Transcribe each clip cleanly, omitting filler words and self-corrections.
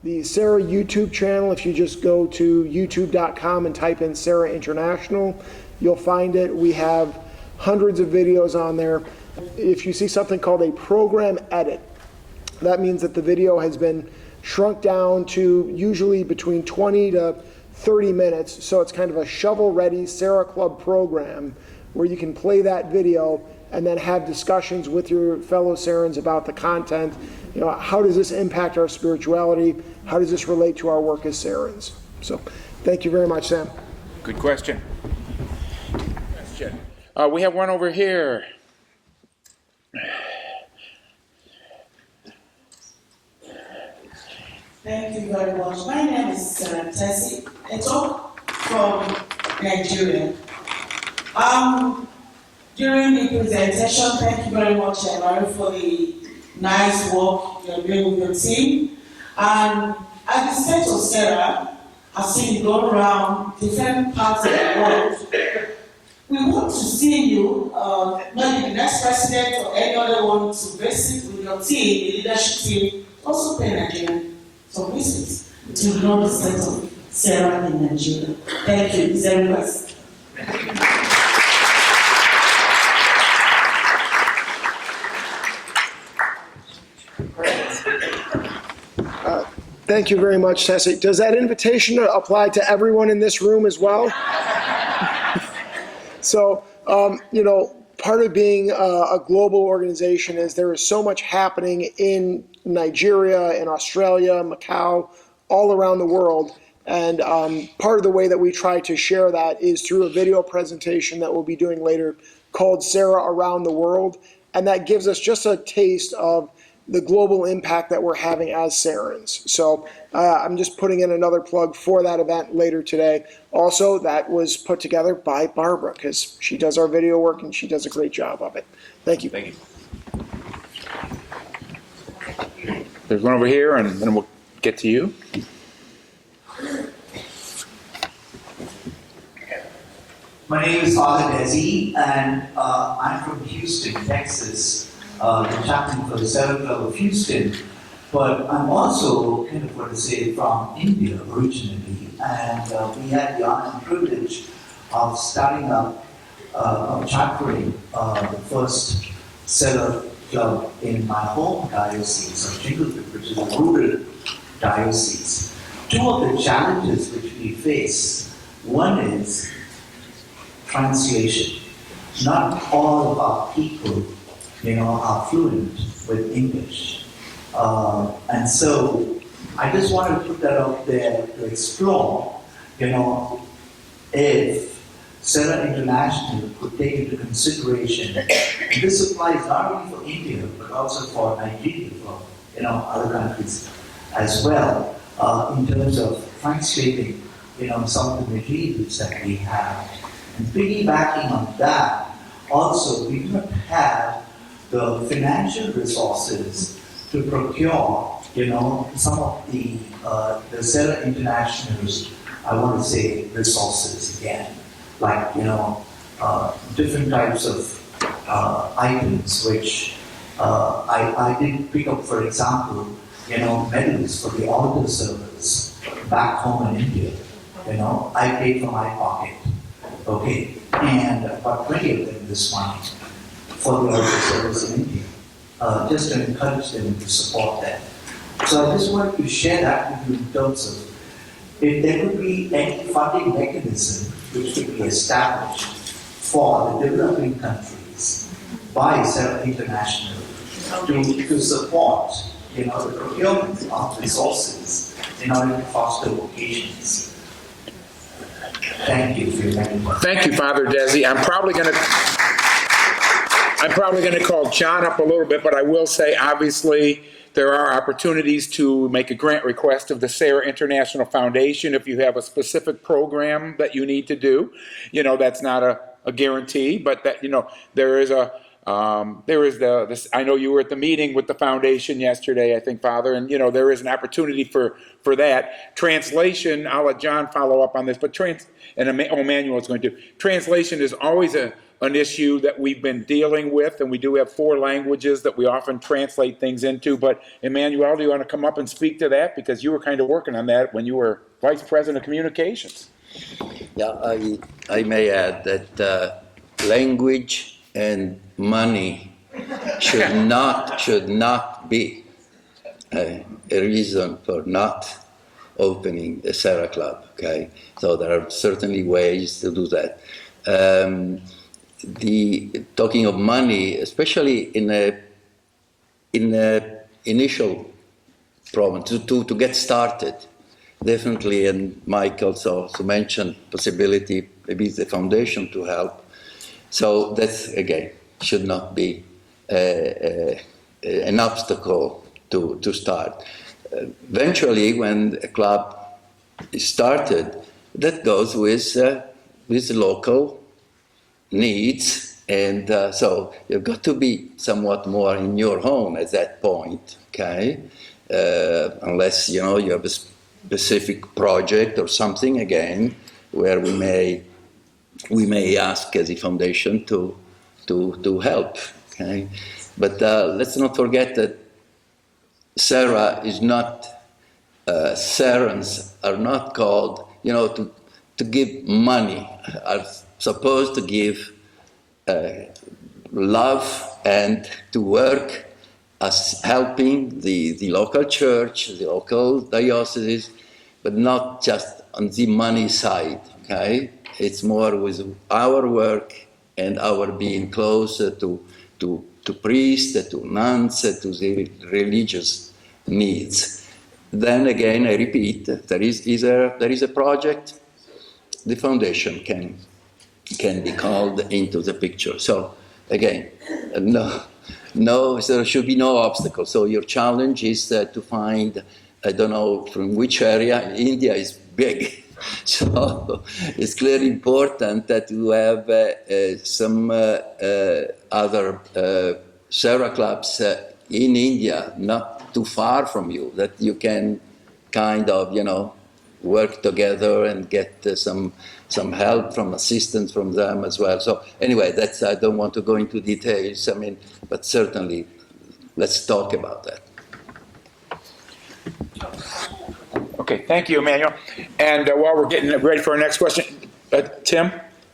the Serra YouTube channel. If you just go to youtube.com and type in Serra International, you'll find it. We have hundreds of videos on there. If you see something called a program edit, that means that the video has been shrunk down to usually between 20 to 30 minutes. So it's kind of a shovel-ready Serra Club program where you can play that video and then have discussions with your fellow Serrans about the content. You know, how does this impact our spirituality? How does this relate to our work as Serrans? So thank you very much, Sam. Good question. We have one over here. Thank you very much. My name is Serra I talk from Nigeria. During the presentation, thank you very much, Emmanuel, for the nice work you're doing with your team. And at the state of Serra, I've seen you go around different parts of the world. We want to see you, maybe the next president or any other one, to visit with your team, the leadership team, also pay Nigeria some visits to know the state of Serra in Nigeria. Thank you. Is there a request? Thank you very much, Tessie. Does that invitation apply to everyone in this room as well? So, you know, part of being a global organization is there is so much happening in Nigeria, in Australia, Macau, all around the world. And part of the way that we try to share that is through a video presentation that we'll be doing later called Serra Around the World. And that gives us just a taste of the global impact that we're having as Serrans. So I'm just putting in another plug for that event later today. Also, that was put together by Barbara because she does our video work and she does a great job of it. Thank you. Thank you. There's one over here, and then we'll get to you. My name is Father Desi, and I'm from Houston, Texas. The chaplain for the Serra Club of Houston, but I'm also kind of what to say from India originally, and we had the honor and privilege of starting up of chaplain the first Serra Club in my home diocese of Chingleput, which is a rural diocese. Two of the challenges which we face, one is translation. Not all of our people are fluent with English. And so I just want to put that out there to explore, if Serra International could take into consideration, and this applies not only for India, but also for Nigeria, for other countries as well, in terms of translating, some of the materials that we have. And piggybacking on that, also we do not have the financial resources to procure, some of the Serra International's, I want to say, resources again, like, different types of items which I did pick up, for example, medals for the altar servers back home in India. I paid from my pocket, okay, and about 20 of them this month for the altar servers in India, just to encourage them to support them. So I just wanted to share that with you in terms of if there could be any funding mechanism which could be established for the developing countries by Serra International to support, the procurement of resources in order to foster vocations. Thank you for your time. Thank you, Father Desi. I'm probably going to call John up a little bit, but I will say, obviously, there are opportunities to make a grant request of the Serra International Foundation if you have a specific program that you need to do. That's not a guarantee, but that, there is this, I know you were at the meeting with the foundation yesterday, I think, Father, and, there is an opportunity for that. Translation, I'll let John follow up on this, but Emmanuel is going to. Translation is always an issue that we've been dealing with, and we do have 4 languages that we often translate things into. But Emmanuel, do you want to come up and speak to that? Because you were kind of working on that when you were Vice President of Communications. Yeah, I may add that language and money should not be a reason for not opening the Serra Club. Okay, so there are certainly ways to do that. Talking of money, especially in a initial problem to get started, definitely. And Mike also mentioned possibility, maybe the foundation to help. So that's again should not be an obstacle to start. Eventually, when a club is started, that goes with local needs, and so you've got to be somewhat more in your home at that point, okay? Unless you have a specific project or something again, where we may ask as a foundation to help, okay? But let's not forget that Serra is not. Serrans are not called, to give money. Are supposed to give love and to work as helping the local church, the local diocese, but not just on the money side, okay? It's more with our work and our being closer to priests, to nuns, to the religious needs. Then again, I repeat, there is a project, the foundation can be called into the picture. So again, no, there should be no obstacle. So your challenge is to find, I don't know from which area. India is big, so it's clearly important that you have some other Serra clubs in India, not too far from you, that you can kind of, work together and get some help from assistance from them as well. So anyway, I don't want to go into details, but certainly let's talk about that. Okay, thank you, Emmanuel. And while we're getting ready for our next question, Tim,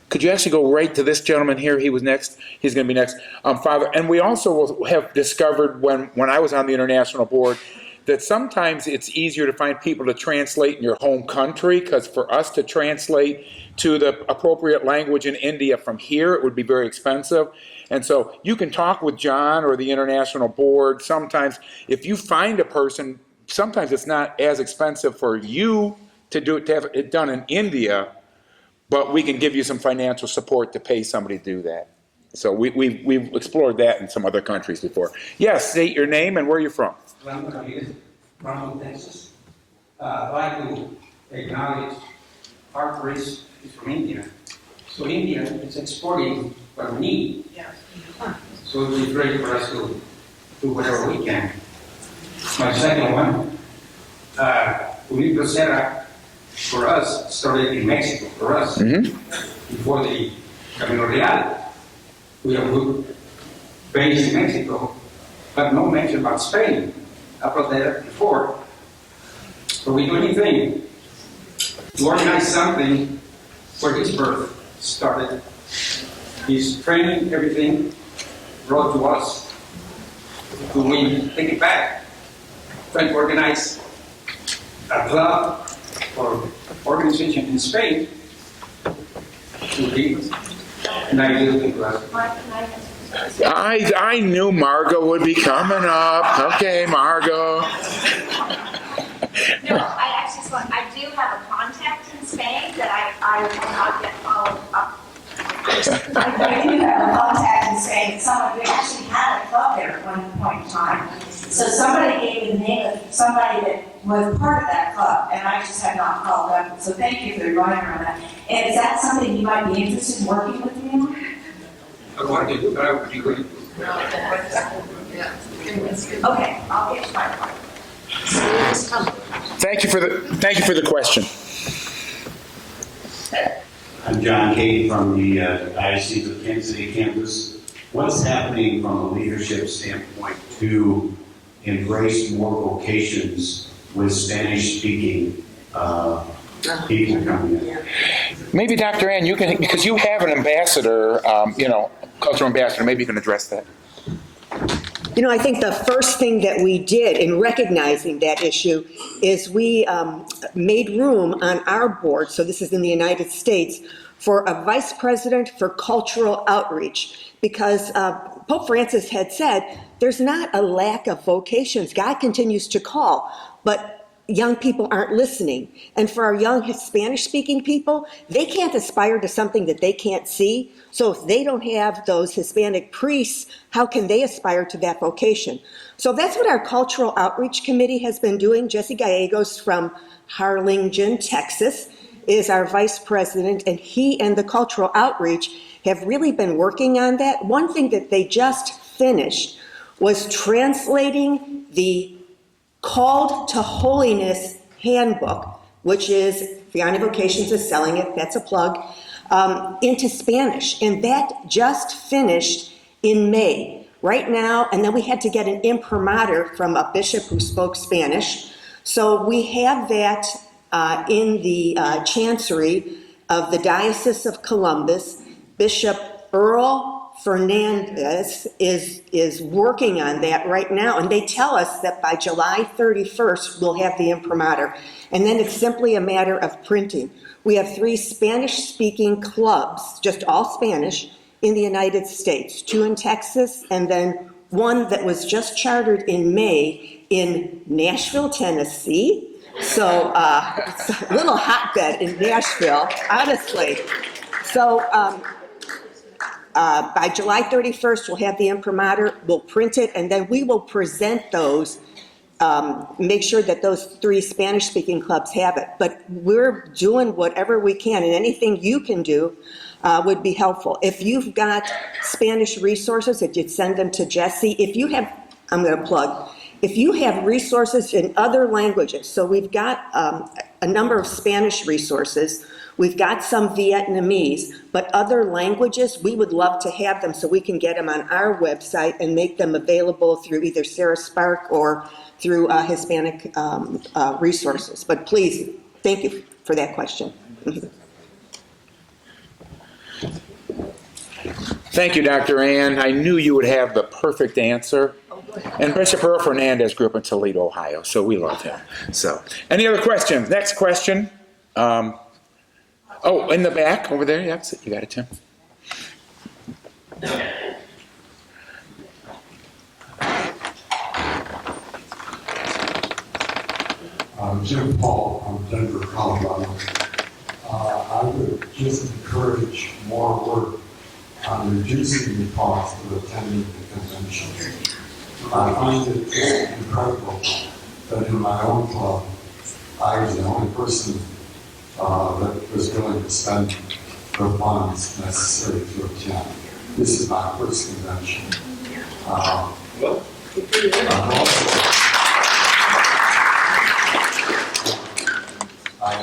could you actually go right to this gentleman here? He was next. He's going to be next. Father, and we also have discovered when I was on the international board that sometimes it's easier to find people to translate in your home country, because for us to translate to the appropriate language in India from here, it would be very expensive. And so you can talk with John or the international board. Sometimes if you find a person, sometimes it's not as expensive for you to have it done in India, but we can give you some financial support to pay somebody to do that. So we've explored that in some other countries before. Yes, state your name and where you're from. From Texas. I'd like to acknowledge our priest is from India. So India is exporting what we need. So it would be great for us to do whatever we can. My second one, Unido Serra, for us, started in Mexico, for us, before the Camino Real. We have good base in Mexico, but no mention about Spain. I brought that up before. But we do anything to organize something where his birth started. His training, everything brought to us. Do we take it back? Trying to organize a club or organization in Spain would be an ideal thing for us. I knew Margot would be coming up. Okay, Margot. No, I do have a contact in Spain that I will not get followed up. I do have a contact in Spain. We actually had a club there at one point in time. So somebody gave me the name of somebody that was part of that club, and I just have not called them. So thank you for reminding me of that. And is that something you might be interested in working with me on? I wanted to do, but I would be good. Okay, I'll get my part. Thank you for the question. I'm John Cade from the Diocese of Kansas City campus. What's happening from a leadership standpoint to embrace more vocations with Spanish-speaking people coming in? Maybe Dr. Ann, you can, because you have an ambassador, cultural ambassador, maybe you can address that. You know, I think the first thing that we did in recognizing that issue is we made room on our board, so this is in the United States, for a vice president for cultural outreach, because Pope Francis had said there's not a lack of vocations. God continues to call, but young people aren't listening. And for our young Spanish-speaking people, they can't aspire to something that they can't see. So if they don't have those Hispanic priests, how can they aspire to that vocation? So that's what our Cultural Outreach Committee has been doing. Jesse Gallegos from Harlingen, Texas, is our vice president, and he and the Cultural Outreach have really been working on that. One thing that they just finished was translating the Called to Holiness Handbook, which is, Fiona Vocations is selling it, that's a plug, into Spanish. And that just finished in May. Right now, and then we had to get an imprimatur from a bishop who spoke Spanish. So we have that in the chancery of the Diocese of Columbus. Bishop Earl Fernandez is working on that right now, and they tell us that by July 31st, we'll have the imprimatur. And then it's simply a matter of printing. We have 3 Spanish-speaking clubs, just all Spanish, in the United States, 2 in Texas, and then one that was just chartered in May in Nashville, Tennessee. So it's a little hotbed in Nashville, honestly. So by July 31st, we'll have the imprimatur, we'll print it, and then we will present those, make sure that those 3 Spanish-speaking clubs have it. But we're doing whatever we can, and anything you can do would be helpful. If you've got Spanish resources, if you'd send them to Jesse. If you have, I'm going to plug, if you have resources in other languages, so we've got a number of Spanish resources, we've got some Vietnamese, but other languages, we would love to have them so we can get them on our website and make them available through either Sarah Spark or through Hispanic resources. But please, thank you for that question. Thank you, Dr. Ann. I knew you would have the perfect answer. And Bishop Earl Fernandez grew up in Toledo, Ohio, so we love him. So, any other questions? Next question. Oh, in the back over there. Yep, you got it, Tim. Jim Paul from Denver, Colorado. I would just encourage more work on reducing the cost of attending the convention. I find it incredible that in my own club, I was the only person that was willing to spend the funds necessary to attend. This is my first convention. I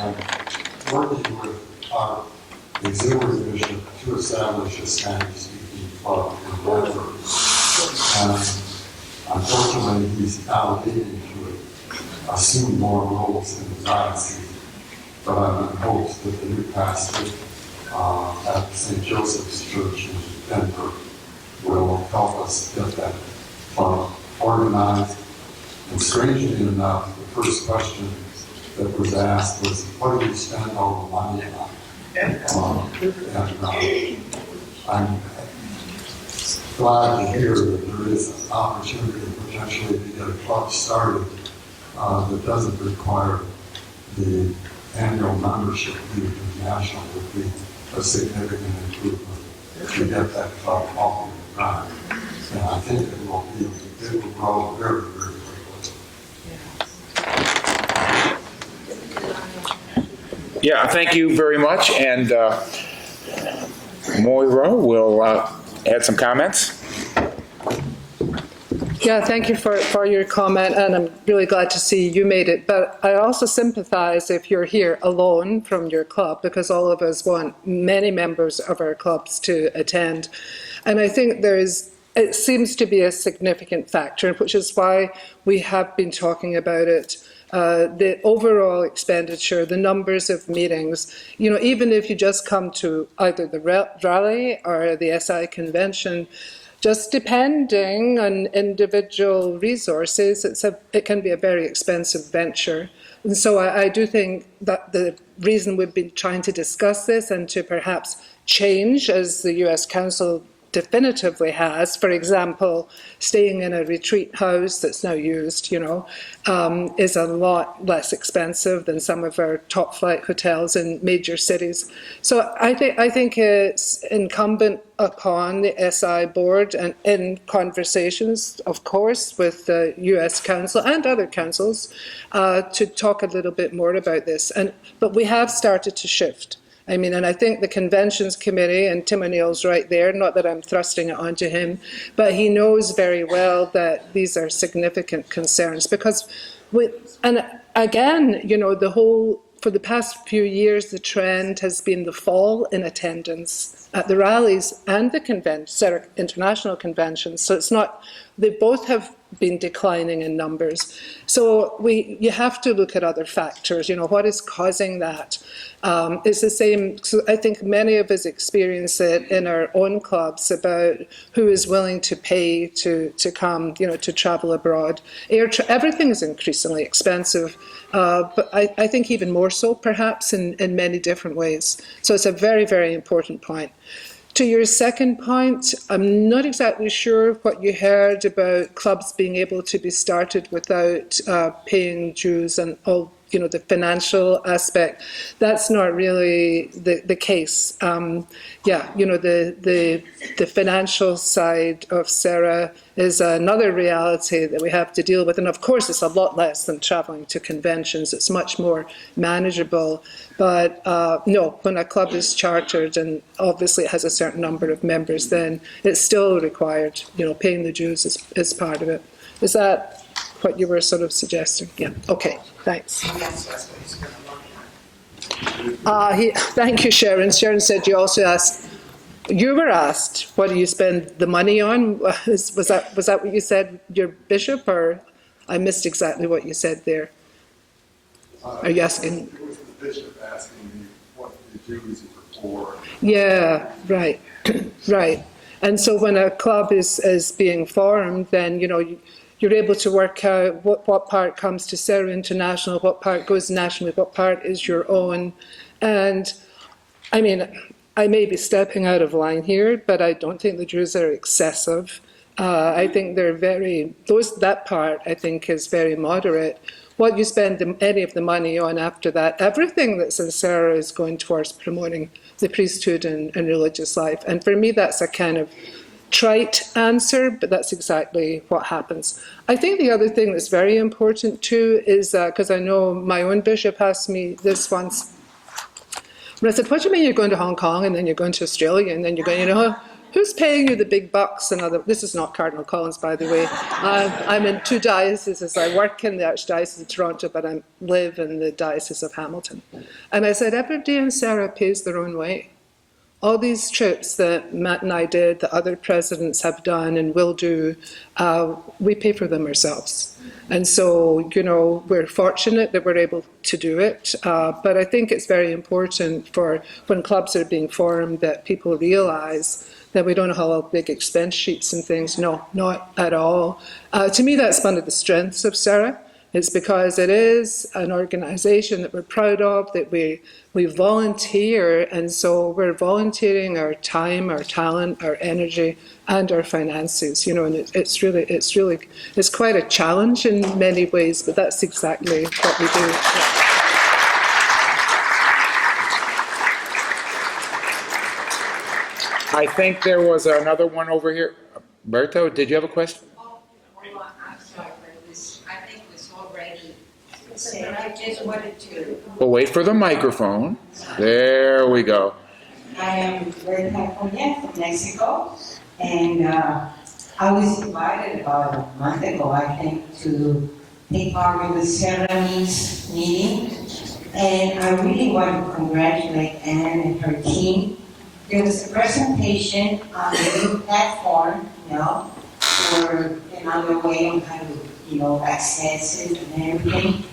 am working with our auxiliary bishop to establish a Spanish-speaking club in Denver. And unfortunately, he's now leaving to assume more roles in the diocese. But I'm in hopes that the new pastor at St. Joseph's Church in Denver will help us get that club organized. And strangely enough, the first question that was asked was, what do we spend all the money on? I'm glad to hear that there is an opportunity potentially to get a club started that doesn't require the annual membership fee to the national would be a significant improvement to get that club off of the ground. And I think it will grow very, very quickly. Yeah, thank you very much. And Moira will add some comments. Yeah, thank you for your comment, and I'm really glad to see you made it. But I also sympathize if you're here alone from your club, because all of us want many members of our clubs to attend. And I think it seems to be a significant factor, which is why we have been talking about it. The overall expenditure, the numbers of meetings, even if you just come to either the rally or the SI convention, just depending on individual resources, it can be a very expensive venture. And so I do think that the reason we've been trying to discuss this and to perhaps change, as the US Council definitively has, for example, staying in a retreat house that's now used, is a lot less expensive than some of our top flight hotels in major cities. So I think it's incumbent upon the SI board, and in conversations, of course, with the US Council and other councils, to talk a little bit more about this. But we have started to shift. And I think the conventions committee, and Tim O'Neill's right there, not that I'm thrusting it onto him, but he knows very well that these are significant concerns, because and again, for the past few years, the trend has been the fall in attendance at the rallies and the Serra international conventions. So it's not, they both have been declining in numbers. So you have to look at other factors, what is causing that? It's the same, so I think many of us experience it in our own clubs about who is willing to pay to come, to travel abroad. Everything is increasingly expensive, but I think even more so perhaps in many different ways. So it's a very, very important point. To your second point, I'm not exactly sure what you heard about clubs being able to be started without paying dues and all, the financial aspect. That's not really the case. The financial side of Serra is another reality that we have to deal with. And of course, it's a lot less than traveling to conventions. It's much more manageable. But no, when a club is chartered and obviously it has a certain number of members, then it's still required, paying the dues is part of it. Is that what you were sort of suggesting? Yeah, okay, thanks. Thank you, Sharon. Sharon said you also asked, you were asked, what do you spend the money on? Was that what you said, your bishop, or I missed exactly what you said there? Are you asking? It was the bishop asking me what the dues were for. Yeah, right, right. And so when a club is being formed, then, you're able to work out what part comes to Serra International, what part goes nationally, what part is your own. And I may be stepping out of line here, but I don't think the dues are excessive. I think they're that part I think is very moderate. What you spend any of the money on after that, everything that's in Serra is going towards promoting the priesthood and religious life. And for me, that's a kind of trite answer, but that's exactly what happens. I think the other thing that's very important too is, because I know my own bishop asked me this once, and I said, what do you mean you're going to Hong Kong and then you're going to Australia and then you're going, who's paying you the big bucks? This is not Cardinal Collins, by the way. I'm in two dioceses. I work in the Archdiocese of Toronto, but I live in the Diocese of Hamilton. And I said, everybody in Serra pays their own way. All these trips that Matt and I did, that other presidents have done and will do, we pay for them ourselves. And so, we're fortunate that we're able to do it. But I think it's very important for when clubs are being formed that people realize that we don't have all big expense sheets and things. No, not at all. To me, that's one of the strengths of Serra. It's because it is an organisation that we're proud of, that we volunteer, and so we're volunteering our time, our talent, our energy, and our finances. And it's quite a challenge in many ways, but that's exactly what we do. I think there was another one over here. Berto, did you have a question? I'm sorry, but I think it was already said. I just wanted to. Well, wait for the microphone. There we go. I am Red California from Mexico, and I I was invited about a month ago, I think, to take part in the Serra meeting. And I really want to congratulate Anne and her team. There was a presentation on the new platform, for another way on how to, access it and everything.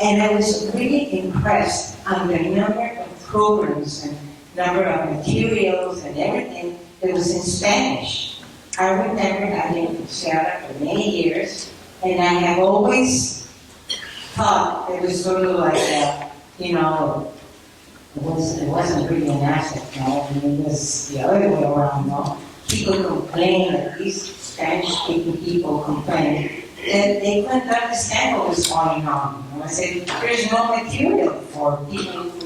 And I was really impressed on the number of programs and number of materials and everything that was in Spanish. I remember having Serra for many years, and I have always thought it was sort of like it wasn't really an asset, it was the other way around, People complain, at least Spanish-speaking people complain, that they couldn't understand what was going on. I said, there's no material for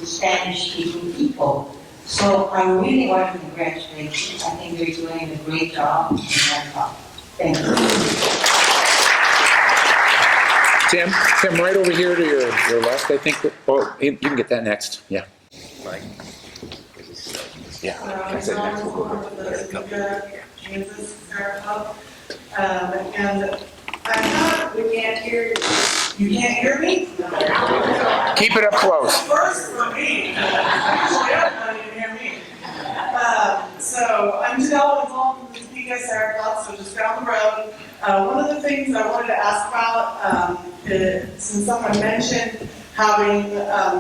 Spanish-speaking people. So I really want to congratulate you. I think you're doing a great job. Thank you. Tim, right over here to your left, I think. Oh, you can get that next. Yeah. Right. Yeah. That's it. Next. We'll go over there. Kansas, Serra. And I'm not, we can't hear you. You can't hear me? Keep it up close. First for me. Usually everybody can hear me. So I'm Janelle involved in the Topeka Serra Club, so just down the road. One of the things I wanted to ask about, since someone mentioned having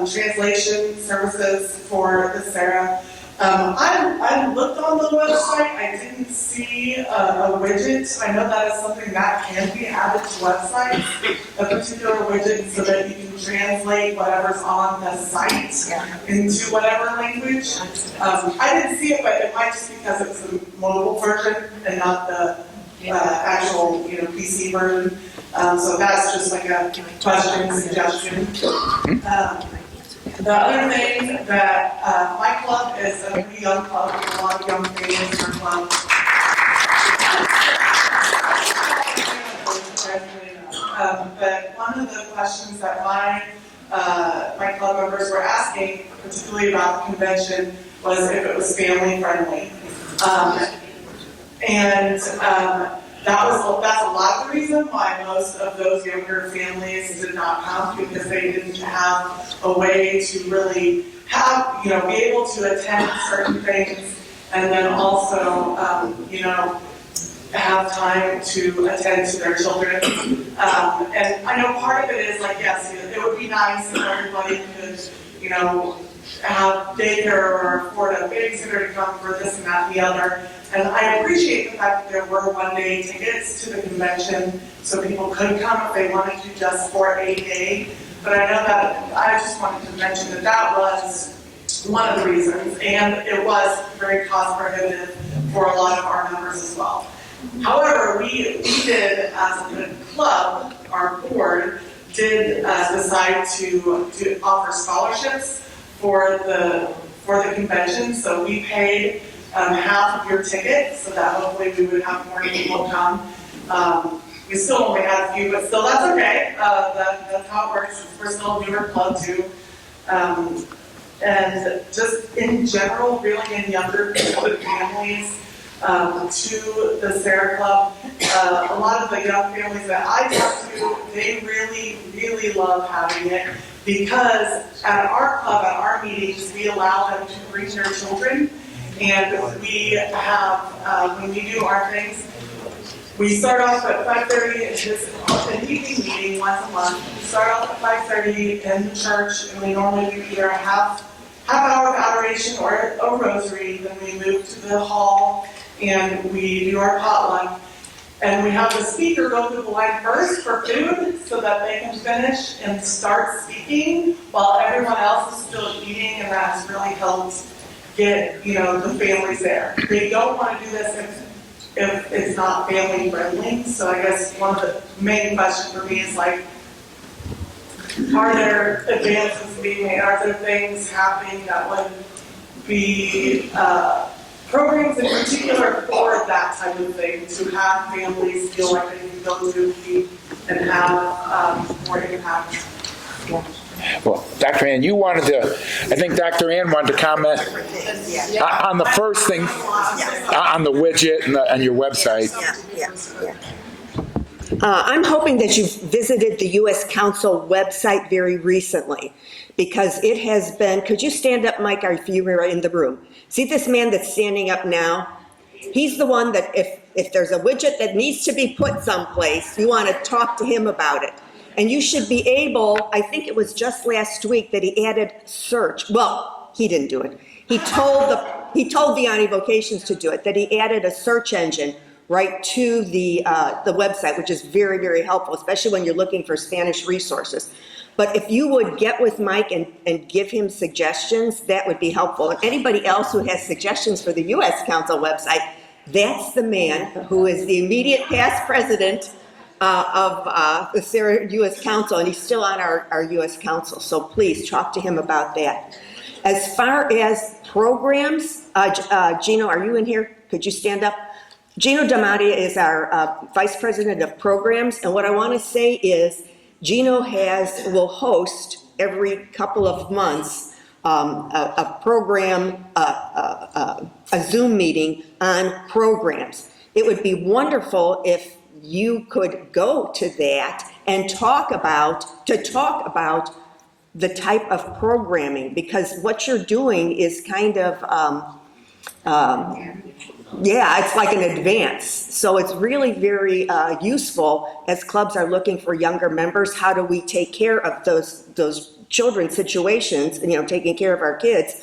translation services for the Serra, I looked on the website, I didn't see a widget. I know that is something that can be added to websites, a particular widget so that you can translate whatever's on the site into whatever language. I didn't see it, but it might just because it's the mobile version and not the actual PC version. So that's just like a question, suggestion. The other thing that my club is a pretty young club with a lot of young families in our club. But one of the questions that my club members were asking, particularly about the convention, was if it was family friendly. That's a lot of the reason why most of those younger families did not come, because they didn't have a way to really have, be able to attend certain things, and then also, have time to attend to their children. And I know part of it is like, yes, it would be nice if everybody could, have daycare or afford a babysitter to come for this and that and the other. And I appreciate the fact that there were one-day tickets to the convention so people could come if they wanted to just for a day. But I know that I just wanted to mention that was one of the reasons, and it was very cost prohibitive for a lot of our members as well. However, we did, as a club, our board did decide to offer scholarships for the convention. So we paid half of your ticket, so that hopefully we would have more people come. We still only had a few, but still that's okay. That's how it works. We're still a newer club too. And just in general, really in younger families, to the Serra Club. A lot of the young families that I talk to, they really, really love having it, because at our club, at our meetings, we allow them to bring their children, and we have, when we do our things, we start off at 5:30, it's an evening meeting once a month. We start off at 5:30 in the church, and we normally do either a half hour of adoration or a rosary. Then we move to the hall, and we do our potluck. And we have the speaker go through the line first for food so that they can finish and start speaking while everyone else is still eating, and that's really helped get, the families there. They don't want to do this if it's not family friendly. So I guess one of the main questions for me is like, are there advances being made? Are there things happening that would be programs in particular for that type of thing, to have families feel like they can go to and have more impact? Well, Dr. Ann, you wanted to, I think Dr. Ann wanted to comment on the first thing, on the widget and on your website. I'm hoping that you've visited the U.S. Council website very recently, because it has been, could you stand up, Mike, if you were in the room? See this man that's standing up now? He's the one that if there's a widget that needs to be put someplace, you want to talk to him about it. And you should be able, I think it was just last week that he added search. Well, he didn't do it. He told Vianney Vocations to do it, that he added a search engine right to the website, which is very, very helpful, especially when you're looking for Spanish resources. But if you would get with Mike and give him suggestions, that would be helpful. And anybody else who has suggestions for the U.S. Council website, that's the man who is the immediate past president of the Serra U.S. Council, and he's still on our U.S. Council. So please talk to him about that. As far as programs, Gino, are you in here? Could you stand up? Gino Damadia is our Vice President of Programs, and what I want to say is Gino will host every couple of months a program, a Zoom meeting on programs. It would be wonderful if you could go to that and talk about the type of programming, because what you're doing is kind of it's like an advance. So it's really very useful as clubs are looking for younger members. How do we take care of those children's situations, taking care of our kids,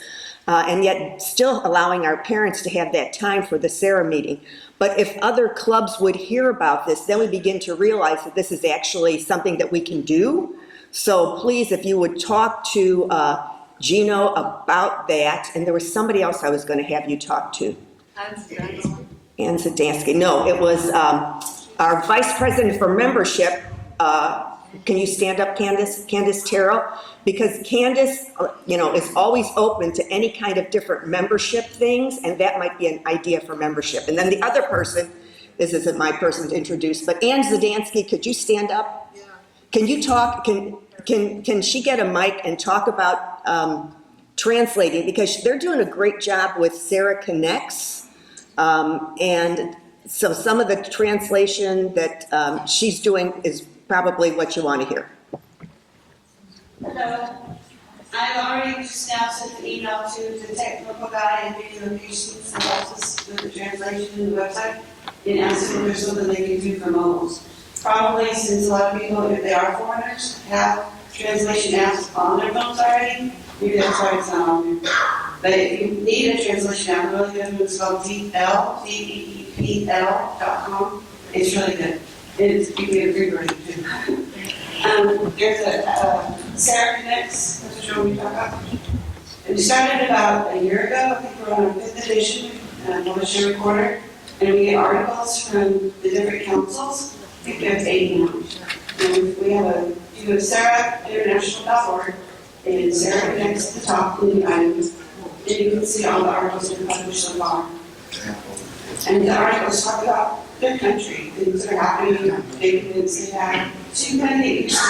and yet still allowing our parents to have that time for the Serra meeting. But if other clubs would hear about this, then we begin to realize that this is actually something that we can do. So please, if you would talk to Gino about that, and there was somebody else I was going to have you talk to. Ann Zadansky. No, it was our Vice President for Membership. Can you stand up, Candace Terrell? Because Candace, is always open to any kind of different membership things, and that might be an idea for membership. And then the other person, this isn't my person to introduce, but Ann Zadansky, could you stand up? Yeah. Can you talk? Can she get a mic and talk about translating? Because they're doing a great job with Serra Connects. And so some of the translation that she's doing is probably what you want to hear. Hello. I've already just now sent an email to the technical guy and video locations that helps us with the translation in the website and asked if there's something they can do for mobiles. Probably since a lot of people, if they are foreigners, have translation apps on their phones already, maybe that's why it's not on there. But if you need a translation app, really good one. It's called DeepL.com. It's really good. You can get a free version too. There's a Serra Connects, that's what we talk about. And we started about a year ago. I think we're on our 5th edition, published every quarter. And we get articles from the different councils. I think we have 80 now. And we have if you go to serrainternational.org, and Serra Connects at the top in the items, and you can see all the articles that are published so far. And the articles talk about their country, things that are happening, big things they have. So you kind of get used to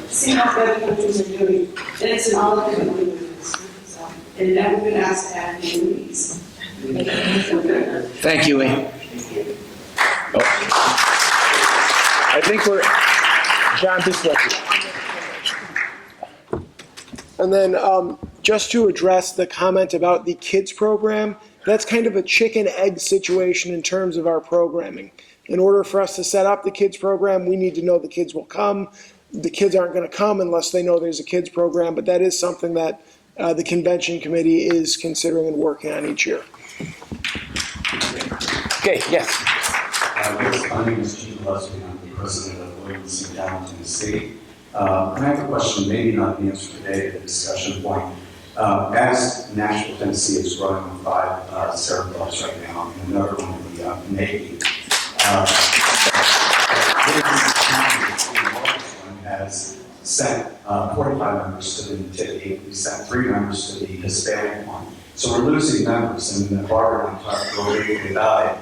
see what the other countries are doing. And it's in all the different languages. So, and never been asked to have any meetings. Thank you, Ann. Oh. I think we're, John, this way. And then just to address the comment about the kids program, that's kind of a chicken-egg situation in terms of our programming. In order for us to set up the kids program, we need to know the kids will come. The kids aren't going to come unless they know there's a kids program, but that is something that the convention committee is considering and working on each year. Okay, yes. My name is Gene Leslie. I'm the president of Williams and Gallatin State. And I have a question, maybe not the answer today, the discussion point. As Nashville, Tennessee is running with 5 Serra clubs right now, and another one in the Navy, has sent 45 members to the 8. We sent 3 members to the Hispanic one. So we're losing members, and Barbara and I talked a little bit about it.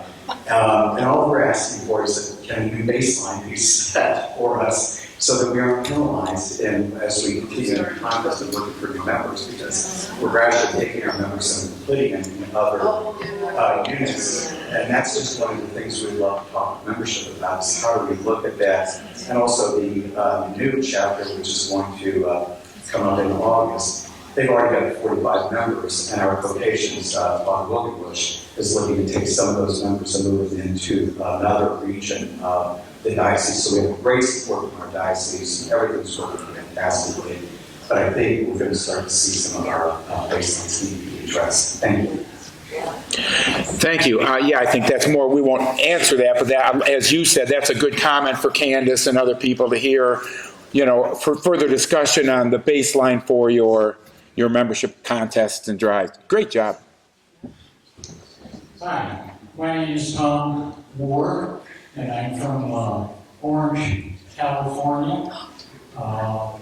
And all we're asking for is that can you baseline these set for us so that we aren't penalized as we continue the contest of looking for new members, because we're actually taking our members and putting them in other units. And that's just one of the things we'd love to talk to membership about, is how do we look at that. And also the new chapter, which is going to come up in August. They've already got 45 members, and our quotations, Bob Wilgenbush is looking to take some of those members and move them into another region of the diocese. So we have great support from our diocese. Everything's working fantastically. But I think we're going to start to see some of our baselines need to be addressed. Thank you. Thank you. Yeah, I think that's more, we won't answer that, but that, as you said, that's a good comment for Candace and other people to hear, for further discussion on the baseline for your membership contests and drives. Great job. Hi, my name is Tom Ward, and I'm from Orange, California. I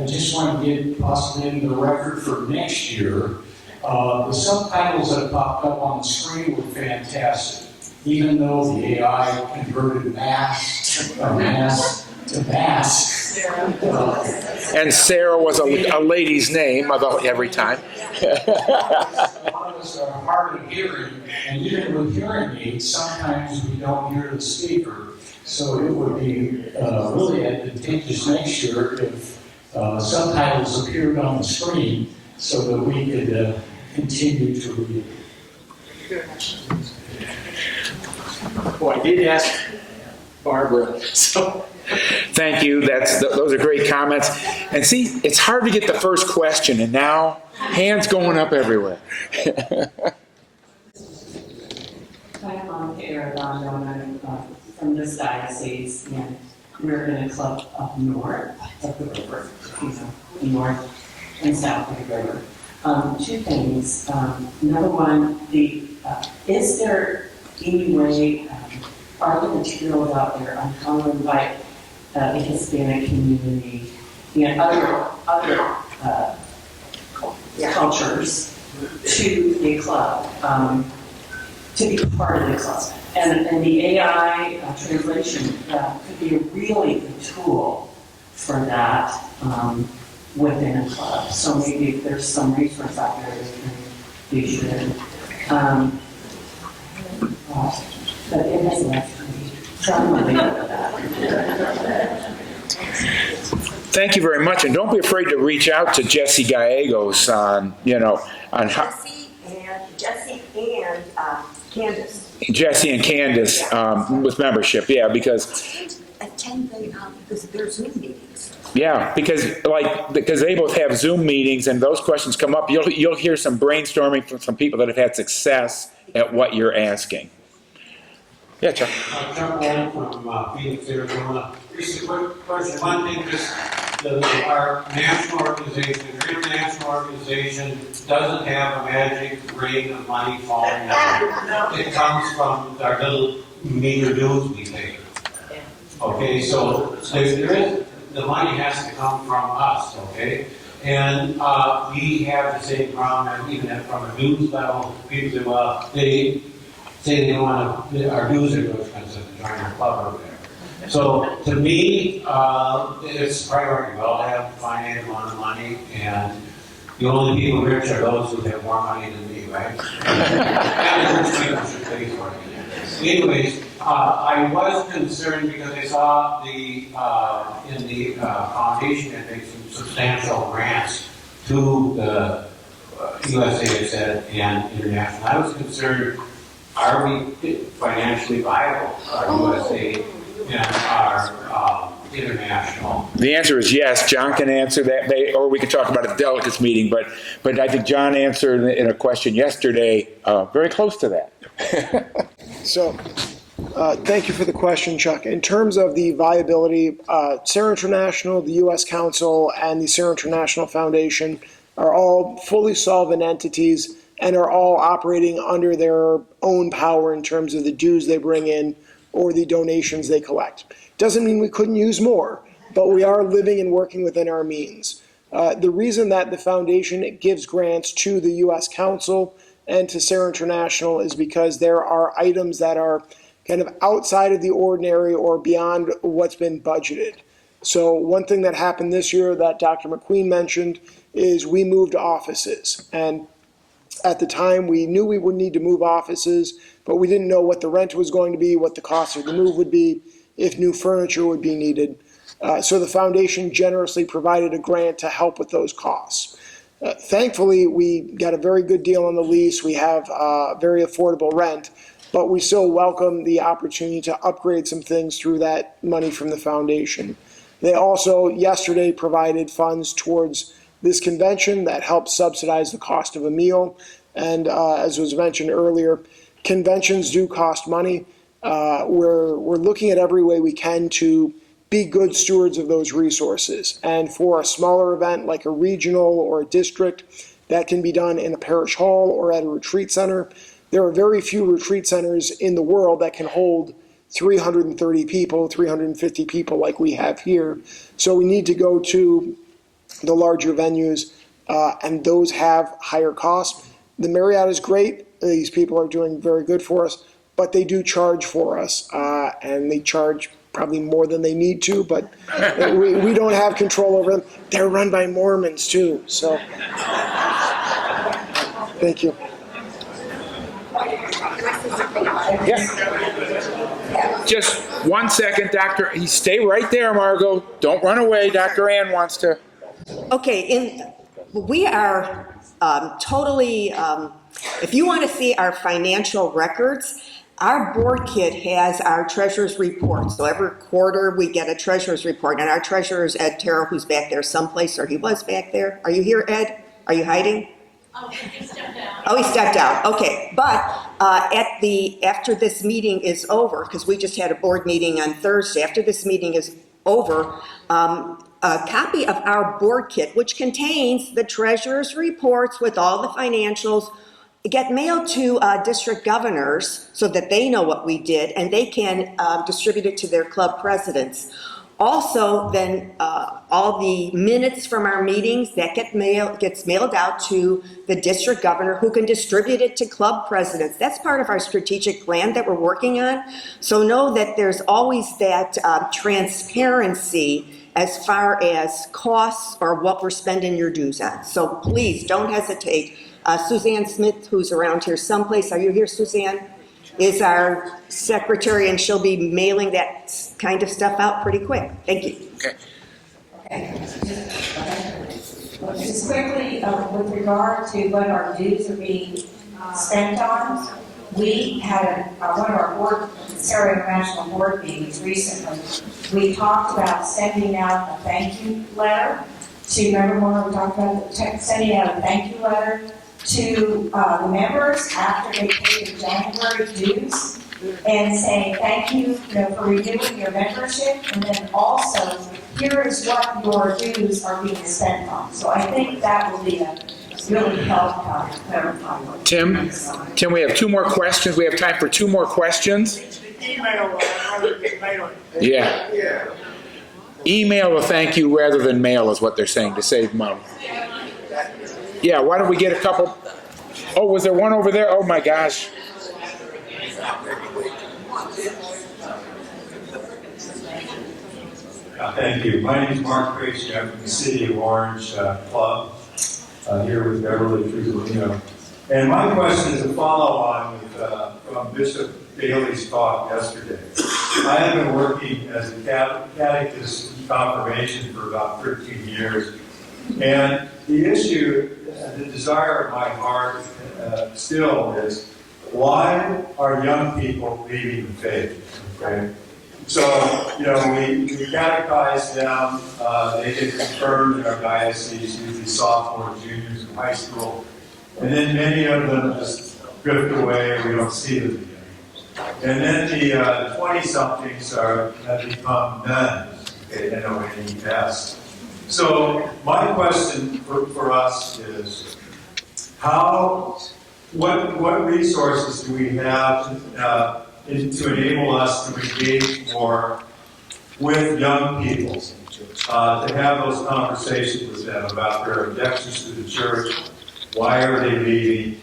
just want to get possibly into the record for next year. The subtitles that popped up on the screen were fantastic, even though the AI converted mass to mass. And Sarah was a lady's name about every time. A lot of us are hard of hearing, and even with hearing aids, sometimes we don't hear the speaker. So it would be really advantageous next year if subtitles appeared on the screen so that we could continue to read. Well, I did ask Barbara, so. Thank you. Those are great comments. And see, it's hard to get the first question, and now hands going up everywhere. I'm Monica Arredondo, and I'm from this diocese, and we're in a club up north of the river, north and south of the river. Two things. Number one, is there any way, are the materials out there on how to invite the Hispanic community and other cultures to the club, to be part of the club? And the AI translation could be a really good tool for that within a club. So maybe if there's some resource out there that can be shared. But it has left me. So I'm going to leave it at that. Thank you very much, and don't be afraid to reach out to Jesse Gallegos on how. Jesse and Candace with membership, yeah, because Attend because they're Zoom meetings. yeah, because they both have Zoom meetings, and those questions come up. You'll hear some brainstorming from some people that have had success at what you're asking. Yeah, Chuck. Chuck Wall from Phoenix, Arizona. Just a quick question. One thing, our national organization, our international organization, doesn't have a magic rain of money falling down. It comes from our little meager dues we pay. Okay, so there is, the money has to come from us, okay? And we have the same problem, even from a dues level. People say, well, they say they don't want to, our dues are too expensive to join our club over there. So to me, it's a priority. We all have a finite amount of money, and the only people rich are those who have more money than me, right? And the rich people should pay for it. Anyways, I was concerned because I saw in the foundation that makes some substantial grants to the USAID and international. I was concerned, are we financially viable, our USAID and our international? The answer is yes. John can answer that, or we could talk about it at the delegates meeting, but I think John answered in a question yesterday very close to that. So, thank you for the question, Chuck. In terms of the viability, Serra International, the U.S. Council, and the Serra International Foundation are all fully solvent entities and are all operating under their own power in terms of the dues they bring in or the donations they collect. Doesn't mean we couldn't use more, but we are living and working within our means. The reason that the foundation gives grants to the U.S. Council and to Serra International is because there are items that are kind of outside of the ordinary or beyond what's been budgeted. So one thing that happened this year that Dr. McQueen mentioned is we moved offices. And at the time, we knew we would need to move offices, but we didn't know what the rent was going to be, what the cost of the move would be, if new furniture would be needed. So the foundation generously provided a grant to help with those costs. Thankfully, we got a very good deal on the lease. We have very affordable rent, but we still welcome the opportunity to upgrade some things through that money from the foundation. They also yesterday provided funds towards this convention that helps subsidize the cost of a meal. And as was mentioned earlier, conventions do cost money. We're looking at every way we can to be good stewards of those resources. And for a smaller event like a regional or a district, that can be done in a parish hall or at a retreat center. There are very few retreat centers in the world that can hold 330 people, 350 people like we have here. So we need to go to the larger venues, and those have higher costs. The Marriott is great. These people are doing very good for us, but they do charge for us, and they charge probably more than they need to, but we don't have control over them. They're run by Mormons too, so thank you. Yeah. Just 1 second, Doctor. You stay right there, Margot. Don't run away. Dr. Ann wants to. Okay, we are totally, if you want to see our financial records, our board kit has our treasurer's report. So every quarter we get a treasurer's report, and our treasurer is Ed Terrell, who's back there someplace, or he was back there. Are you here, Ed? Are you hiding? Oh, he stepped out. Oh, he stepped out. Okay, but after this meeting is over, because we just had a board meeting on Thursday. After this meeting is over, a copy of our board kit, which contains the treasurer's reports with all the financials, get mailed to district governors so that they know what we did, and they can distribute it to their club presidents. Also, then all the minutes from our meetings that gets mailed out to the district governor, who can distribute it to club presidents. That's part of our strategic plan that we're working on. So know that there's always that transparency as far as costs or what we're spending your dues on. So please don't hesitate. Suzanne Smith, who's around here someplace, are you here, Suzanne? Is our secretary, and she'll be mailing that kind of stuff out pretty quick. Thank you. Okay. Just quickly, with regard to what our dues are being spent on, we had one of our Serra International board meetings recently. We talked about sending out a thank you letter to, remember when we talked about sending out a thank you letter to the members after they pay the January dues, and saying thank you, for renewing your membership, and then also here is what your dues are being spent on. So I think that will be a really help clarify. Tim, we have 2 more questions. We have time for 2 more questions. Email rather than mail it. Yeah. Email a thank you rather than mail is what they're saying to save money. Yeah, why don't we get a couple? Oh, was there one over there? Oh my gosh. Thank you. My name is Mark Tracy. I'm from the City of Orange Club here with Beverly Trujillo. And my question is a follow-on from Bishop Bailey's talk yesterday. I have been working as a catechist in confirmation for about 13 years. And the issue, the desire of my heart still is, why are young people leaving the faith? Okay? So, we catechize them, they get confirmed in our diocese, usually sophomores, juniors in high school, and then many of them just drift away, we don't see them again. And then the 20-somethings have become nuns, okay, N-O-N-E-S. So my question for us is, what resources do we have to enable us to engage more with young people, to have those conversations with them about their objections to the church, why are they leaving,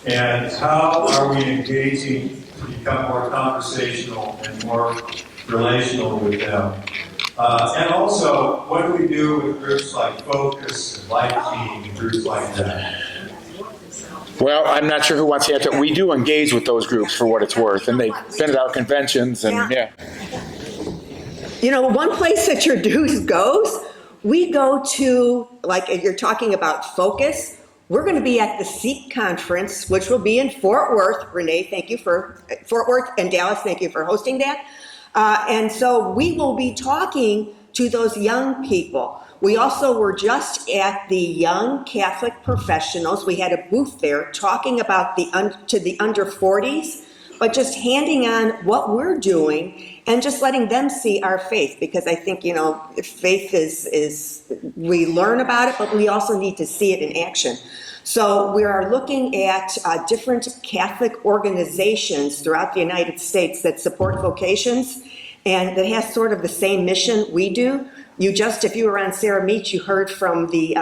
and how are we engaging to become more conversational and more relational with them. And also, what do we do with groups like Focus and Life Team and groups like that? Well, I'm not sure who wants to answer. We do engage with those groups for what it's worth, and they've been at our conventions, and yeah. You know, one place that your dues goes, we go to, like you're talking about Focus, we're going to be at the SEEK conference, which will be in Fort Worth. Renee, thank you for, Fort Worth and Dallas, thank you for hosting that. And so we will be talking to those young people. We also were just at the Young Catholic Professionals. We had a booth there talking about to the under 40s, but just handing on what we're doing and just letting them see our faith, because I think, you know, faith is we learn about it, but we also need to see it in action. So we are looking at different Catholic organizations throughout the United States that support vocations and that has sort of the same mission we do. If you were on Serra Meet, you heard from the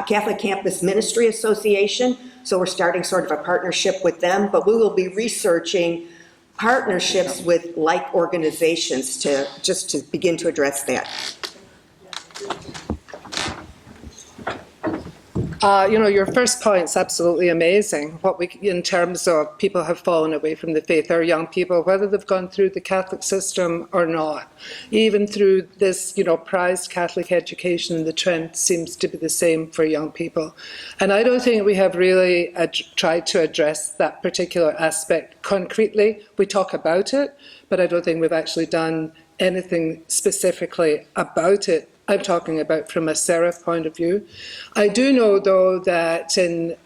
Catholic Campus Ministry Association. So we're starting sort of a partnership with them, but we will be researching partnerships with like organizations to begin to address that. You know, your first point's absolutely amazing. In terms of people have fallen away from the faith, our young people, whether they've gone through the Catholic system or not, even through this, you know, prized Catholic education, the trend seems to be the same for young people. And I don't think we have really tried to address that particular aspect concretely. We talk about it, but I don't think we've actually done anything specifically about it. I'm talking about from a Serra point of view. I do know, though, that in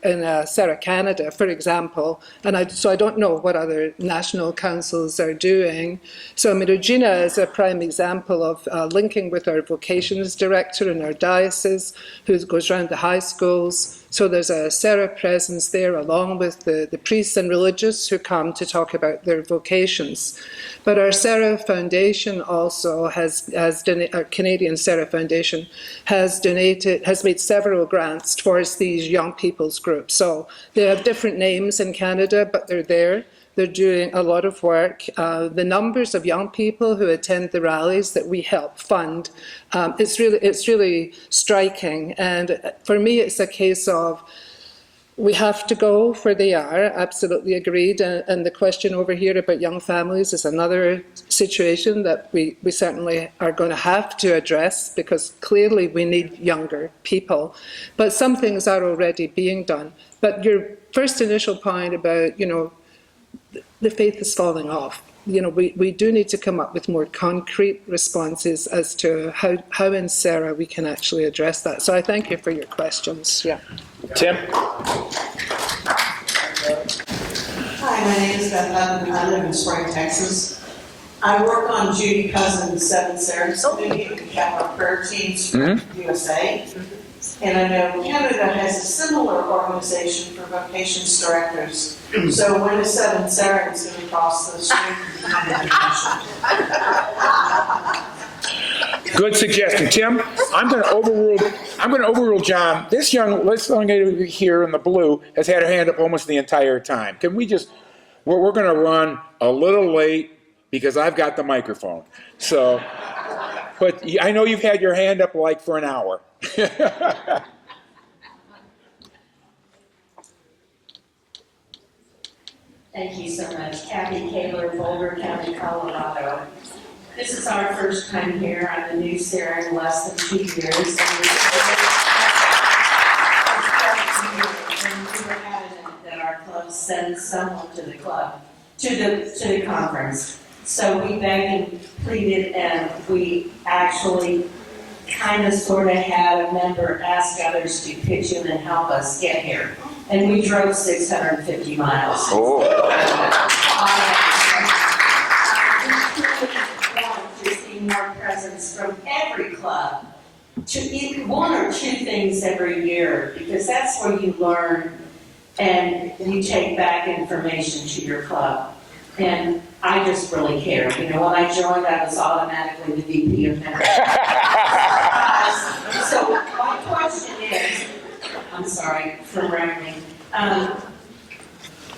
Serra Canada, for example, so I don't know what other national councils are doing. So, I mean, Regina is a prime example of linking with our vocations director in our diocese, who goes around the high schools. So there's a Serra presence there, along with the priests and religious who come to talk about their vocations. But our Serra Foundation also our Canadian Serra Foundation has made several grants towards these young people's groups. So they have different names in Canada, but they're there. They're doing a lot of work. The numbers of young people who attend the rallies that we help fund, it's really striking. And for me, it's a case of we have to go where they are, absolutely agreed. And the question over here about young families is another situation that we certainly are going to have to address, because clearly we need younger people. But some things are already being done. But your first initial point about, you know, the faith is falling off. You know, we do need to come up with more concrete responses as to how in Serra we can actually address that. So I thank you for your questions. Yeah. Tim? Hi, my name is Beth Levin. I live in Spring, Texas. I work on Judy Cousin's Seven Serras Committee and Catholic Prayer Teams for USA. And I know Canada has a similar organization for vocations directors. So when is Seven Serras going to cross the street and come to Good suggestion, Tim. I'm going to overrule John. This young lady here in the blue has had her hand up almost the entire time. Can we just? We're going to run a little late because I've got the microphone. So, but I know you've had your hand up like for an hour. Thank you so much. Kathy Kaler, Boulder County, Colorado. This is our first time here. I'm a new Serra in less than 2 years. And we were adamant that our club send someone to the club, to the conference. So we begged and pleaded, and we actually kind of sort of had a member ask others to pitch in and help us get here. And we drove 650 miles. Oh. To see more presence from every club, to eat one or two things every year, because that's where you learn and you take back information to your club. And I just really care. You know, when I joined, I was automatically the VP of membership. So my question is, I'm sorry for rambling.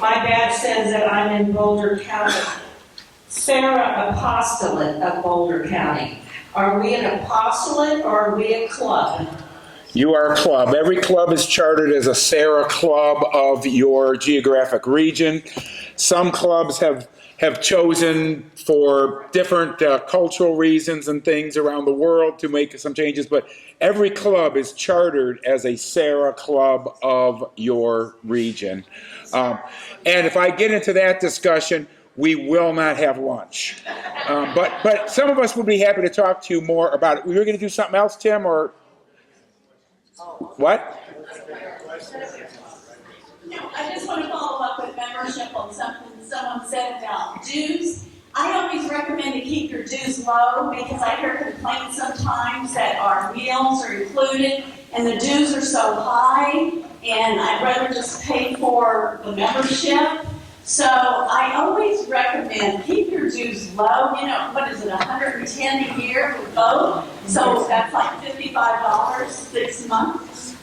My badge says that I'm in Boulder County. Serra Apostolate of Boulder County. Are we an apostolate or are we a club? You are a club. Every club is chartered as a Serra club of your geographic region. Some clubs have chosen for different cultural reasons and things around the world to make some changes, but every club is chartered as a Serra club of your region. And if I get into that discussion, we will not have lunch. But some of us would be happy to talk to you more about it. We were going to do something else, Tim, or what? No, I just want to follow up with membership on something someone said about dues. I always recommend to keep your dues low because I hear complaints sometimes that our meals are included and the dues are so high, and I'd rather just pay for the membership. So I always recommend keep your dues low. You know, what is it, $110 a year for both? So that's like $55 6 months.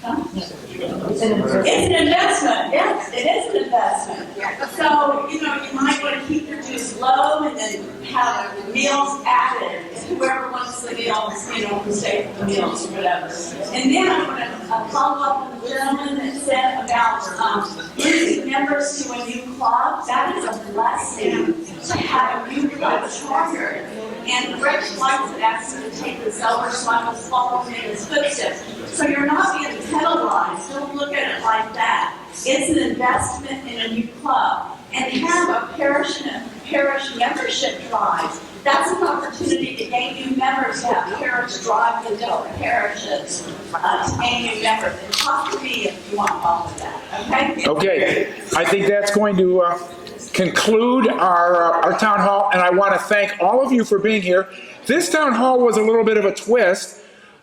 It's an investment. Yes, it is an investment. So, you know, you might want to keep your dues low and then have meals added. Whoever wants the meals, you know, can stay for the meals or whatever. And then I want to follow up with the gentleman that said about losing members to a new club. That is a blessing to have a new club chartered. And Rick Schweitz had asked me to take this over, so I was following in his footsteps. So you're not being penalized. Don't look at it like that. It's an investment in a new club. And have a parish membership drive. That's an opportunity to gain new members, to have parish drive in different parishes, to gain new members. And talk to me if you want help with that, okay? Okay, I think that's going to conclude our town hall, and I want to thank all of you for being here. This town hall was a little bit of a twist.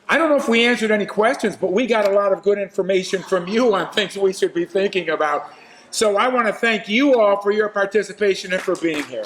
I don't know if we answered any questions, but we got a lot of good information from you on things we should be thinking about. So I want to thank you all for your participation and for being here.